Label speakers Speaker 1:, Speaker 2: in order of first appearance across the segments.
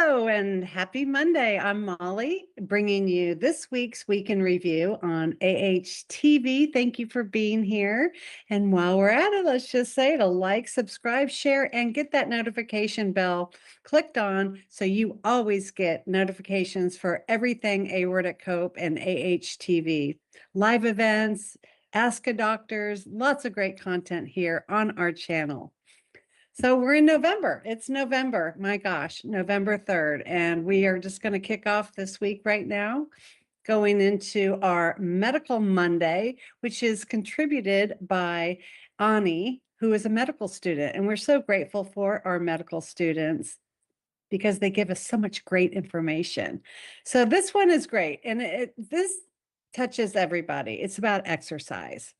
Speaker 1: Hello and happy Monday. I'm Molly, bringing you this week's Week in Review on AHTV. Thank you for being here. And while we're at it, let's just say to like, subscribe, share, and get that notification bell clicked on so you always get notifications for everything Aortic Cope and AHTV. Live events, Ask a Doctors, lots of great content here on our channel. So we're in November. It's November, my gosh, November 3rd. And we are just going to kick off this week right now, going into our Medical Monday, which is contributed by Ani, who is a medical student. And we're so grateful for our medical students because they give us so much great information. So this one is great. And this touches everybody. It's about exercise.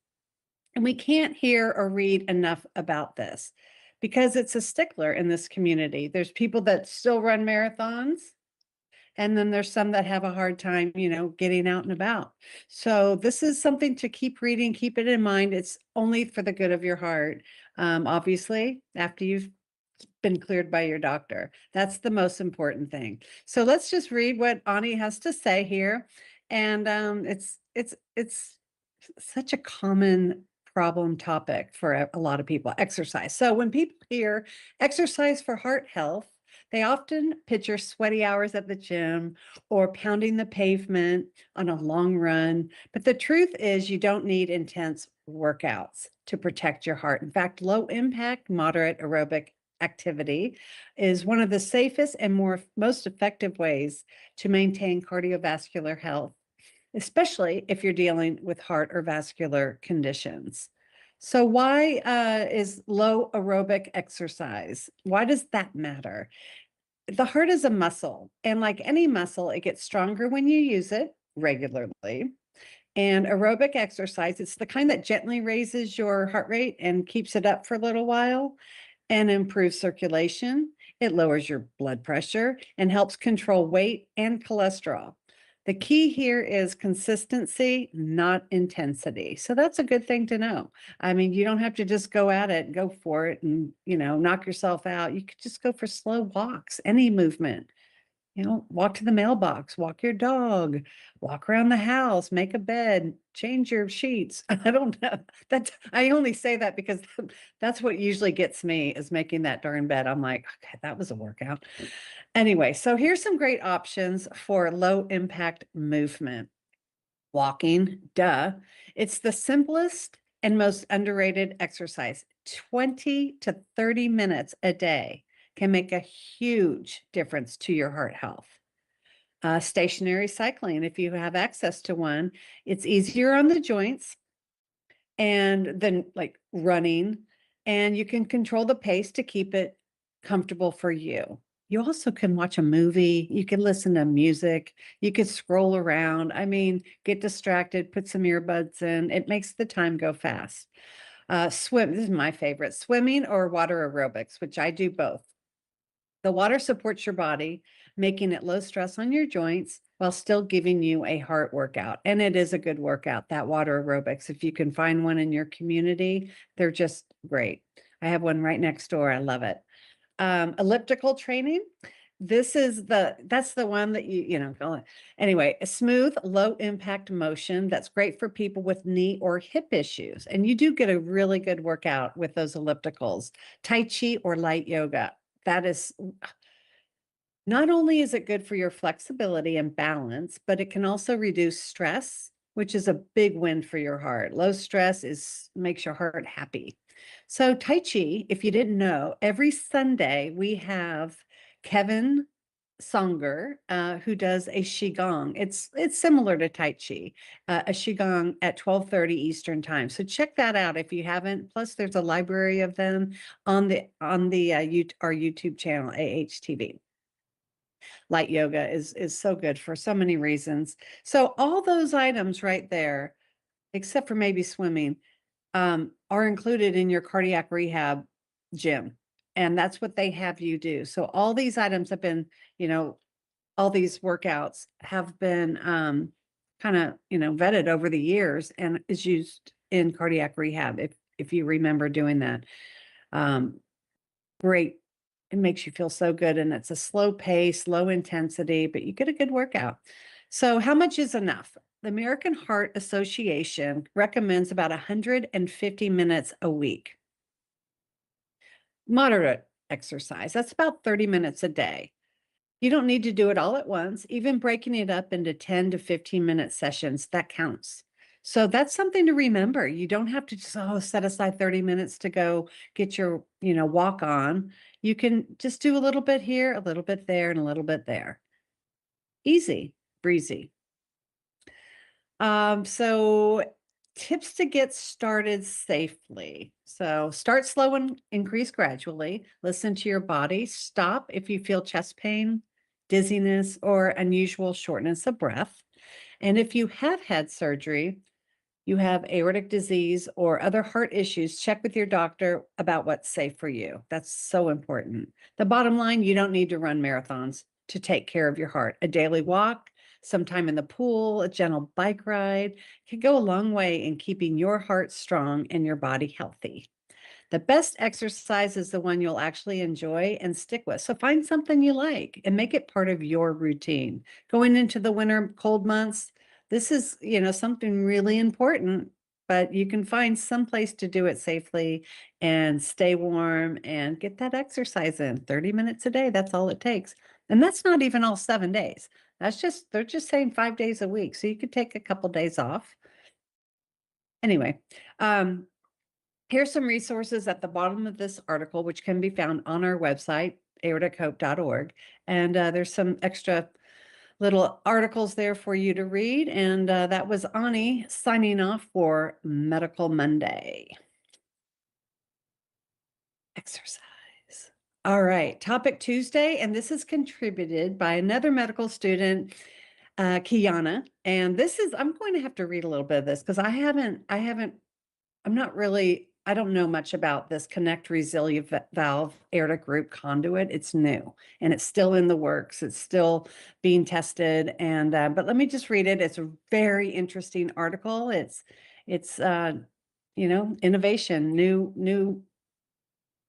Speaker 1: And we can't hear or read enough about this because it's a stickler in this community. There's people that still run marathons, and then there's some that have a hard time, getting out and about. So this is something to keep reading, keep it in mind. It's only for the good of your heart. Obviously, after you've been cleared by your doctor. That's the most important thing. So let's just read what Ani has to say here. And it's such a common problem topic for a lot of people, exercise. So when people hear exercise for heart health, they often picture sweaty hours at the gym or pounding the pavement on a long run. But the truth is you don't need intense workouts to protect your heart. In fact, low impact, moderate aerobic activity is one of the safest and most effective ways to maintain cardiovascular health, especially if you're dealing with heart or vascular conditions. So why is low aerobic exercise? Why does that matter? The heart is a muscle, and like any muscle, it gets stronger when you use it regularly. And aerobic exercise, it's the kind that gently raises your heart rate and keeps it up for a little while and improves circulation. It lowers your blood pressure and helps control weight and cholesterol. The key here is consistency, not intensity. So that's a good thing to know. I mean, you don't have to just go at it, go for it and, knock yourself out. You could just go for slow walks, any movement. Walk to the mailbox, walk your dog, walk around the house, make a bed, change your sheets. I don't know. I only say that because that's what usually gets me is making that darn bed. I'm like, okay, that was a workout. Anyway, so here's some great options for low impact movement. Walking, duh. It's the simplest and most underrated exercise. 20 to 30 minutes a day can make a huge difference to your heart health. Stationary cycling, if you have access to one, it's easier on the joints and then like running, and you can control the pace to keep it comfortable for you. You also can watch a movie, you can listen to music, you could scroll around. I mean, get distracted, put some earbuds in. It makes the time go fast. Swim, this is my favorite, swimming or water aerobics, which I do both. The water supports your body, making it low stress on your joints while still giving you a heart workout. And it is a good workout, that water aerobics. If you can find one in your community, they're just great. I have one right next door. I love it. Elliptical training. That's the one that anyway, a smooth, low impact motion that's great for people with knee or hip issues. And you do get a really good workout with those ellipticals. Tai Chi or light yoga. That is, not only is it good for your flexibility and balance, but it can also reduce stress, which is a big win for your heart. Low stress makes your heart happy. So Tai Chi, if you didn't know, every Sunday we have Kevin Songer, who does a Qigong. It's similar to Tai Chi, a Qigong at 12:30 Eastern time. So check that out if you haven't. Plus, there's a library of them on our YouTube channel, AHTV. Light yoga is so good for so many reasons. So all those items right there, except for maybe swimming, are included in your cardiac rehab gym. And that's what they have you do. So all these items have been, all these workouts have been kind of, vetted over the years and is used in cardiac rehab if you remember doing that. Great it makes you feel so good. And it's a slow pace, low intensity, but you get a good workout. So how much is enough? The American Heart Association recommends about 150 minutes a week. Moderate exercise, that's about 30 minutes a day. You don't need to do it all at once. Even breaking it up into 10 to 15-minute sessions, that counts. So that's something to remember. You don't have to just set aside 30 minutes to go get your, walk on. You can just do a little bit here, a little bit there, and a little bit there. Easy, breezy. So tips to get started safely. So start slow and increase gradually. Listen to your body. Stop if you feel chest pain, dizziness, or unusual shortness of breath. And if you have had surgery, you have aortic disease or other heart issues, check with your doctor about what's safe for you. That's so important. The bottom line, you don't need to run marathons to take care of your heart. A daily walk, sometime in the pool, a gentle bike ride can go a long way in keeping your heart strong and your body healthy. The best exercise is the one you'll actually enjoy and stick with. So find something you like and make it part of your routine. Going into the winter cold months, this is, something really important, but you can find some place to do it safely and stay warm and get that exercise in 30 minutes a day. That's all it takes. And that's not even all 7 days. They're just saying 5 days a week. So you could take a couple days off. Anyway, here's some resources at the bottom of this article, which can be found on our website, aortichope.org. And there's some extra little articles there for you to read. And that was Ani signing off for Medical Monday. Exercise. All right, Topic Tuesday, and this is contributed by another medical student, Kiana. And I'm going to have to read a little bit of this because I don't know much about this Connect Resilia valve aortic root conduit. It's new and it's still in the works. It's still being tested. And, but let me just read it. It's a very interesting article. It's innovation, new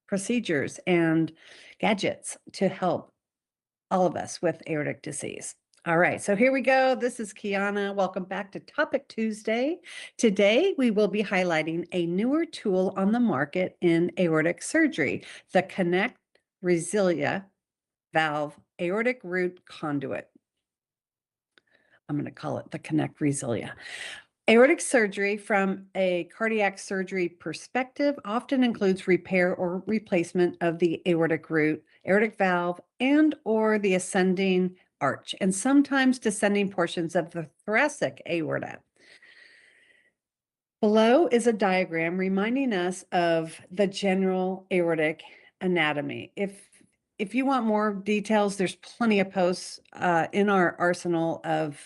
Speaker 1: procedures and gadgets to help all of us with aortic disease. All right, so here we go. This is Kiana. Welcome back to Topic Tuesday. Today, we will be highlighting a newer tool on the market in aortic surgery, the Connect Resilia valve aortic root conduit. I'm going to call it the Connect Resilia. Aortic surgery from a cardiac surgery perspective often includes repair or replacement of the aortic root, aortic valve, and or the ascending arch, and sometimes descending portions of the thoracic aorta. Below is a diagram reminding us of the general aortic anatomy. If you want more details, there's plenty of posts in our arsenal of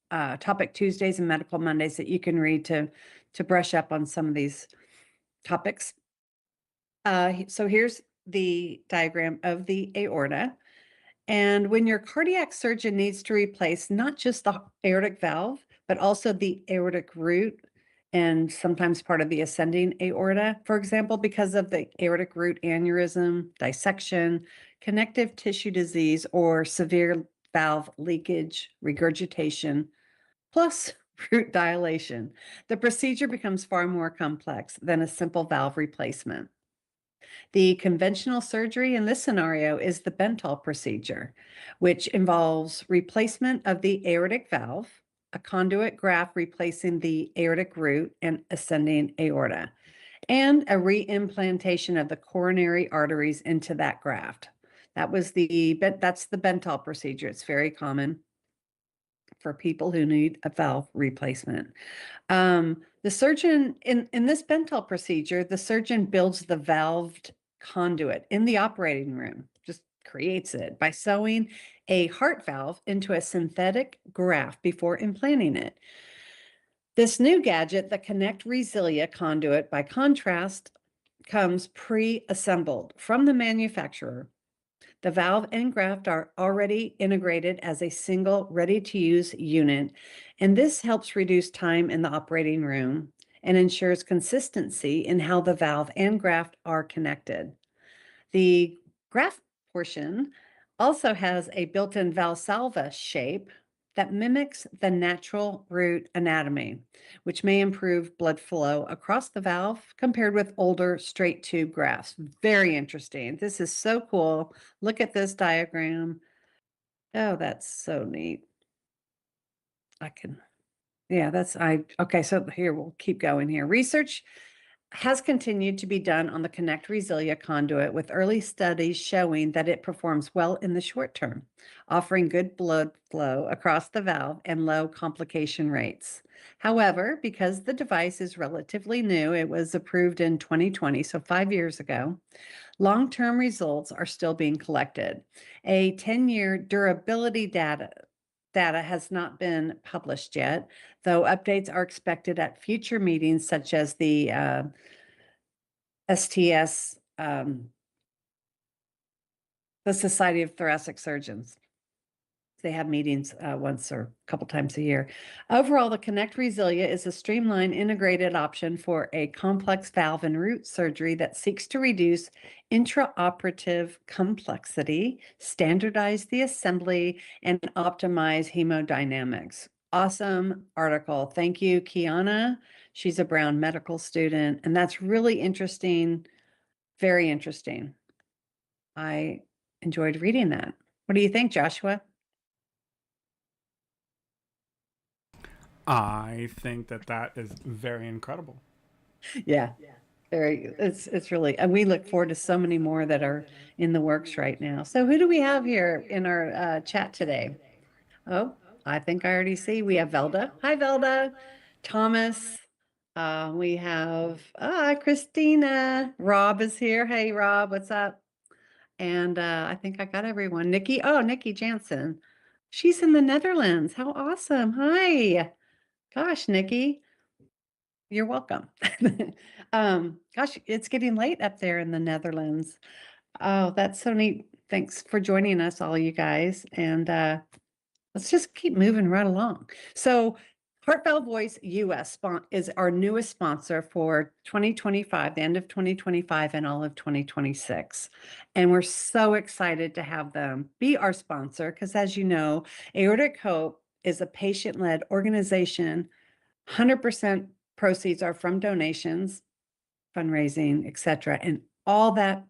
Speaker 1: Topic Tuesdays and Medical Mondays that you can read to brush up on some of these topics. So here's the diagram of the aorta. And when your cardiac surgeon needs to replace not just the aortic valve, but also the aortic root and sometimes part of the ascending aorta, for example, because of the aortic root aneurysm, dissection, connective tissue disease, or severe valve leakage, regurgitation, plus root dilation, the procedure becomes far more complex than a simple valve replacement. The conventional surgery in this scenario is the Bentall procedure, which involves replacement of the aortic valve, a conduit graft replacing the aortic root and ascending aorta, and a reimplantation of the coronary arteries into that graft. That's the Bentall procedure. It's very common for people who need a valve replacement. The surgeon in this Bentall procedure, the surgeon builds the valved conduit in the operating room, just creates it by sewing a heart valve into a synthetic graft before implanting it. This new gadget, the Connect Resilia conduit, by contrast, comes pre-assembled from the manufacturer. The valve and graft are already integrated as a single ready-to-use unit, and this helps reduce time in the operating room and ensures consistency in how the valve and graft are connected. The graft portion also has a built-in Valsalva shape that mimics the natural root anatomy, which may improve blood flow across the valve compared with older straight tube grafts. Very interesting. This is so cool. Look at this diagram. Oh, that's so neat. I can, yeah, okay, so here we'll keep going here. Research has continued to be done on the Connect Resilia conduit with early studies showing that it performs well in the short term, offering good blood flow across the valve and low complication rates. However, because the device is relatively new, it was approved in 2020, so 5 years ago, long-term results are still being collected. A 10-year durability data has not been published yet, though updates are expected at future meetings such as the STS, the Society of Thoracic Surgeons. They have meetings once or a couple times a year. Overall, the Connect Resilia is a streamlined, integrated option for a complex valve and root surgery that seeks to reduce intraoperative complexity, standardize the assembly, and optimize hemodynamics. Awesome article. Thank you, Kiana. She's a Brown medical student, and that's really interesting. Very interesting. I enjoyed reading that. What do you think, Joshua?
Speaker 2: I think that that is very incredible.
Speaker 1: Yeah, very. It's really, and we look forward to so many more that are in the works right now. So who do we have here in our chat today? Oh, I think I already see. We have Velda. Hi, Velda. Thomas. We have Christina. Rob is here. Hey, Rob, what's up? And I think I got everyone. Nikki. Oh, Nikki Jansen. She's in the Netherlands. How awesome. Hi. Gosh, Nikki. You're welcome. Gosh, it's getting late up there in the Netherlands. Oh, that's so neat. Thanks for joining us, all you guys. And let's just keep moving right along. So, Heart Valve Voice US is our newest sponsor for 2025, the end of 2025 and all of 2026. And we're so excited to have them be our sponsor because, as you know, Aortic Hope is a patient-led organization. 100% proceeds are from donations, fundraising, etc. And all that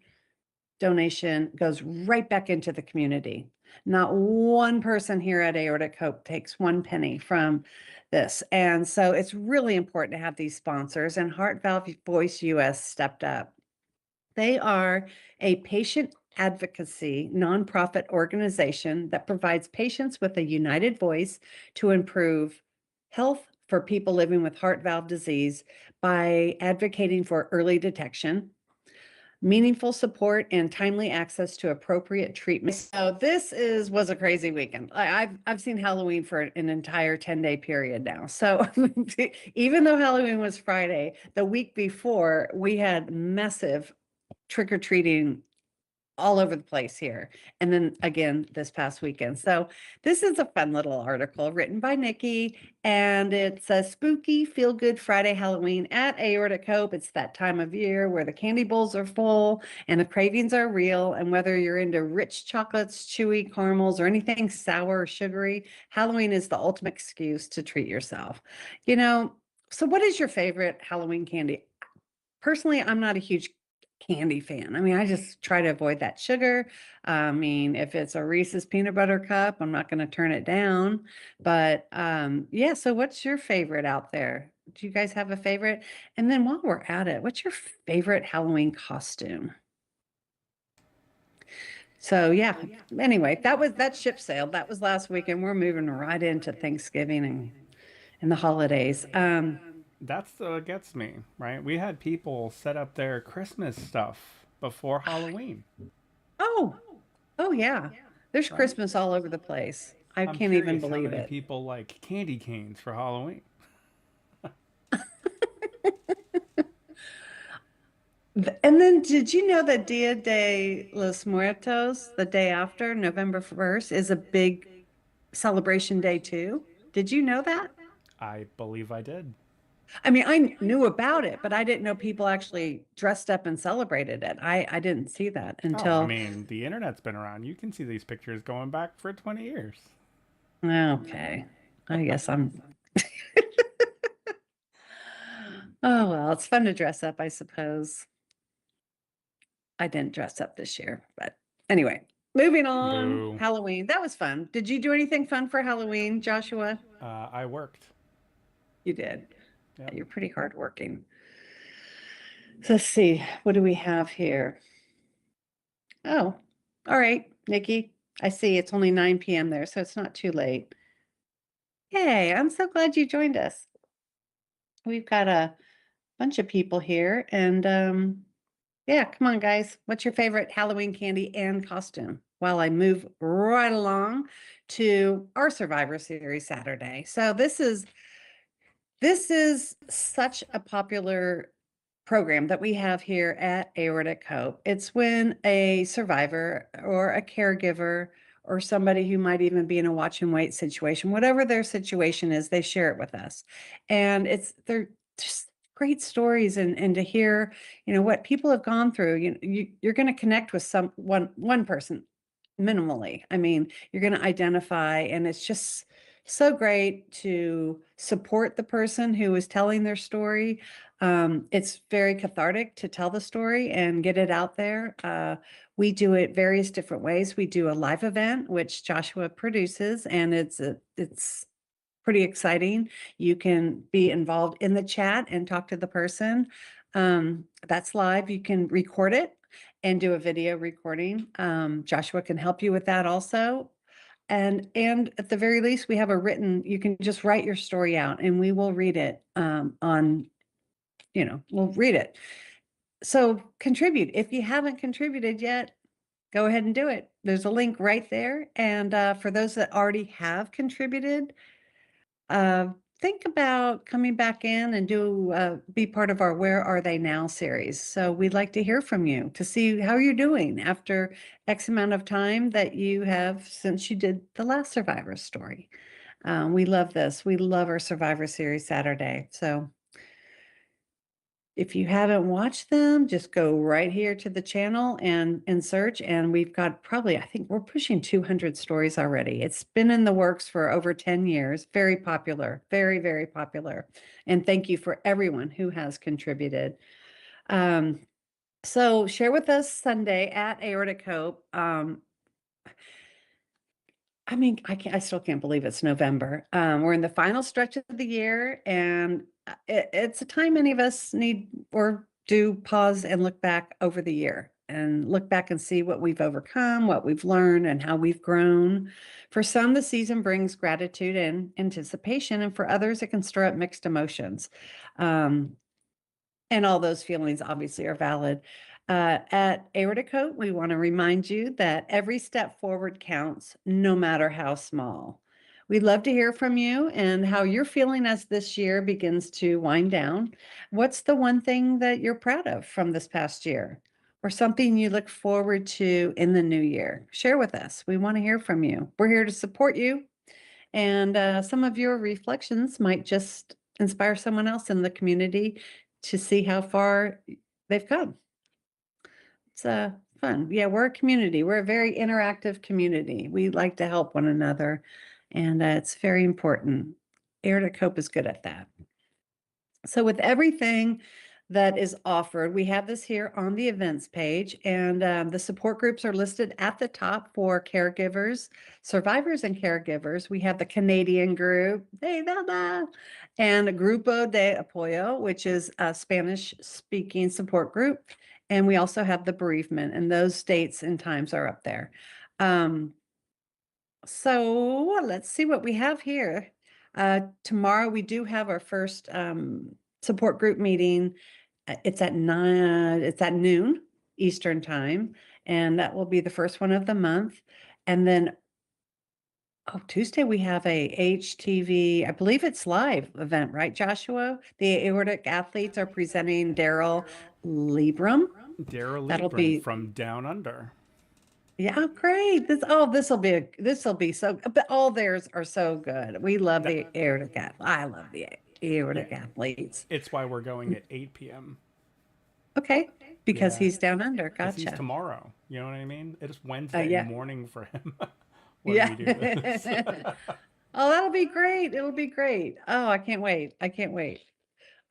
Speaker 1: donation goes right back into the community. Not one person here at Aortic Hope takes one penny from this. And so it's really important to have these sponsors, and Heart Valve Voice US stepped up. They are a patient advocacy nonprofit organization that provides patients with a united voice to improve health for people living with heart valve disease by advocating for early detection, meaningful support, and timely access to appropriate treatment. So this was a crazy weekend. I've seen Halloween for an entire 10-day period now. So even though Halloween was Friday, the week before we had massive trick-or-treating all over the place here. And then again this past weekend. So this is a fun little article written by Nikki, and it's a spooky feel good Friday Halloween at Aortic Hope. It's that time of year where the candy bowls are full and the cravings are real. And whether you're into rich chocolates, chewy caramels, or anything sour or sugary, Halloween is the ultimate excuse to treat yourself. You know, so what is your favorite Halloween candy? Personally, I'm not a huge candy fan. I mean, I just try to avoid that sugar. I mean, if it's a Reese's peanut butter cup, I'm not going to turn it down. But yeah, so what's your favorite out there? Do you guys have a favorite? And then while we're at it, what's your favorite Halloween costume? So yeah, anyway, that ship sailed. That was last week, and we're moving right into Thanksgiving and the holidays.
Speaker 2: That's what gets me, right? We had people set up their Christmas stuff before Halloween,
Speaker 1: Oh, oh yeah. There's
Speaker 2: right?
Speaker 1: Christmas all over the place. I
Speaker 2: I'm
Speaker 1: can't even
Speaker 2: curious how
Speaker 1: believe
Speaker 2: many
Speaker 1: it.
Speaker 2: people like candy canes for Halloween.
Speaker 1: And then did you know that Dia de los Muertos, the day after, November 1st, is a big celebration day too? Did you know that?
Speaker 2: I believe I did.
Speaker 1: I mean, I knew about it, but I didn't know people actually dressed up and celebrated it. I didn't see that
Speaker 2: Oh, I
Speaker 1: until,
Speaker 2: mean, the internet's been around. You can see these pictures going back for 20 years.
Speaker 1: okay. I guess I'm, oh, well, it's fun to dress up, I suppose. I didn't dress up this year, but anyway, moving on.
Speaker 2: Boo.
Speaker 1: Halloween. That was fun. Did you do anything fun for Halloween, Joshua?
Speaker 2: I worked.
Speaker 1: You did.
Speaker 2: Yep.
Speaker 1: You're pretty hardworking. So let's see. What do we have here? Oh, all right, Nikki. I see it's only 9 p.m. there, so it's not too late. Yay, I'm so glad you joined us. We've got a bunch of people here, and yeah, come on, guys. What's your favorite Halloween candy and costume? While I move right along to our Survivor Series Saturday. So this is such a popular program that we have here at Aortic Hope. It's when a survivor or a caregiver or somebody who might even be in a watch and wait situation, whatever their situation is, they share it with us. And they're just great stories, and to hear, what people have gone through. You're going to connect with one person minimally. I mean, you're going to identify, and it's just so great to support the person who is telling their story. It's very cathartic to tell the story and get it out there. We do it various different ways. We do a live event, which Joshua produces, and it's pretty exciting. You can be involved in the chat and talk to the person. That's live. You can record it and do a video recording. Joshua can help you with that also. And at the very least, we have a written, you can just write your story out and we will read it we'll read it. So contribute. If you haven't contributed yet, go ahead and do it. There's a link right there. And for those that already have contributed, uh, think about coming back in and be part of our Where Are They Now series. So we'd like to hear from you to see how you're doing after X amount of time that you have since you did the last Survivor story. We love this. We love our Survivor series Saturday. So if you haven't watched them, just go right here to the channel and search. And we've got probably, I think we're pushing 200 stories already. It's been in the works for over 10 years. Very popular, very, very popular. And thank you for everyone who has contributed. So share with us Sunday at Aortic Hope. I mean, I still can't believe it's November. We're in the final stretch of the year, and it's a time many of us need or do pause and look back over the year and look back and see what we've overcome, what we've learned, and how we've grown. For some, the season brings gratitude and anticipation, and for others, it can stir up mixed emotions. Um, and all those feelings obviously are valid. At Aortic Hope, we want to remind you that every step forward counts, no matter how small. We'd love to hear from you and how you're feeling as this year begins to wind down. What's the one thing that you're proud of from this past year, or something you look forward to in the new year? Share with us. We want to hear from you. We're here to support you, and some of your reflections might just inspire someone else in the community to see how far they've come. It's fun. Yeah, we're a community. We're a very interactive community. We like to help one another, and it's very important. Air to Cope is good at that. So with everything that is offered, we have this here on the events page, and the support groups are listed at the top for caregivers, survivors, and caregivers. We have the Canadian group, and Grupo de Apoyo, which is a Spanish-speaking support group. And we also have the bereavement, and those dates and times are up there. So let's see what we have here. Tomorrow we do have our first support group meeting. It's at noon Eastern time, and that will be the first one of the month. And then Tuesday we have a AHTV, I believe it's live event, right, Joshua? The aortic athletes are presenting Daryl Libram.
Speaker 2: Daryl
Speaker 1: That'll
Speaker 2: Libram
Speaker 1: be
Speaker 2: from Down Under.
Speaker 1: Yeah, great. This'll be so, but all theirs are so good. We love
Speaker 2: That
Speaker 1: the air to cat. I love the aortic
Speaker 2: Yeah,
Speaker 1: athletes.
Speaker 2: it's why we're going at 8 p.m.
Speaker 1: Okay, because
Speaker 2: Yeah,
Speaker 1: he's down under.
Speaker 2: because he's
Speaker 1: Gotcha.
Speaker 2: tomorrow. You know what I mean? It is Wednesday
Speaker 1: Yeah,
Speaker 2: morning for him when
Speaker 1: yeah.
Speaker 2: we do this.
Speaker 1: Oh, that'll be great. It'll be great. Oh, I can't wait. I can't wait.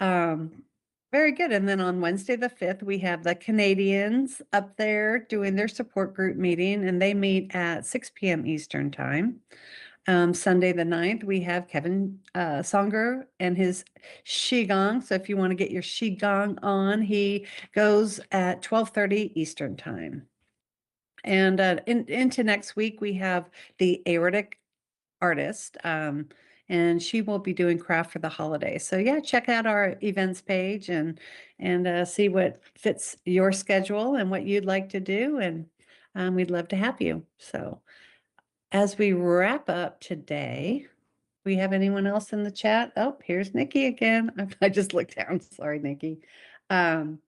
Speaker 1: Um, Very good. And then on Wednesday, the 5th, we have the Canadians up there doing their support group meeting, and they meet at 6 p.m. Eastern time. Sunday, the 9th, we have Kevin Songer and his Qigong. So if you want to get your Qigong on, he goes at 12:30 Eastern time. And into next week, we have the Aortic artist, and she will be doing craft for the holidays. So yeah, check out our events page and see what fits your schedule and what you'd like to do, and we'd love to have you. So as we wrap up today, we have anyone else in the chat? Oh, here's Nikki again. I just looked down. Sorry, Nikki. Um,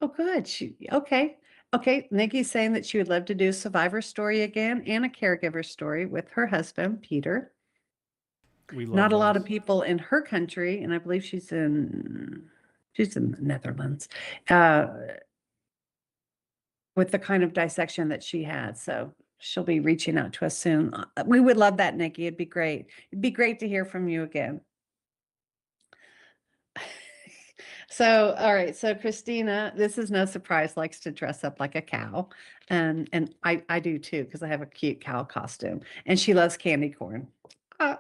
Speaker 1: oh, good. Okay. Okay. Nikki's saying that she would love to do a survivor story again and a caregiver story with her husband, Peter.
Speaker 2: We love
Speaker 1: Not a lot of
Speaker 2: those.
Speaker 1: people in her country, and I believe she's in the Netherlands, uh, with the kind of dissection that she had. So she'll be reaching out to us soon. We would love that, Nikki. It'd be great. It'd be great to hear from you again. So, all right. So Christina, this is no surprise, likes to dress up like a cow. And I do too, because I have a cute cow costume. And she loves candy corn. Uh,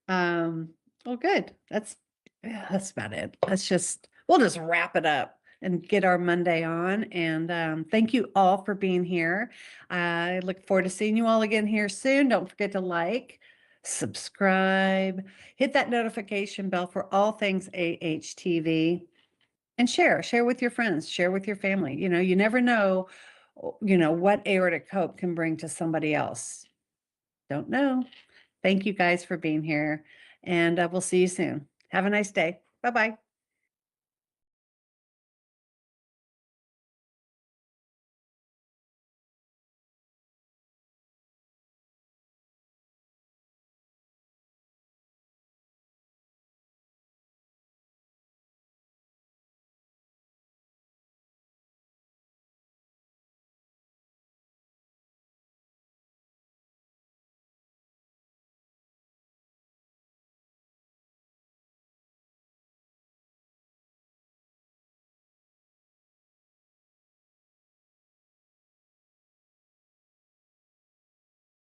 Speaker 1: Um, well, good. Yeah, that's about it. We'll just wrap it up and get our Monday on. And thank you all for being here. I look forward to seeing you all again here soon. Don't forget to like, subscribe, hit that notification bell for all things AHTV, and share with your friends, share with your family. You never know, what aortic hope can bring to somebody else. Don't know. Thank you guys for being here, and we'll see you soon. Have a nice day. Bye-bye.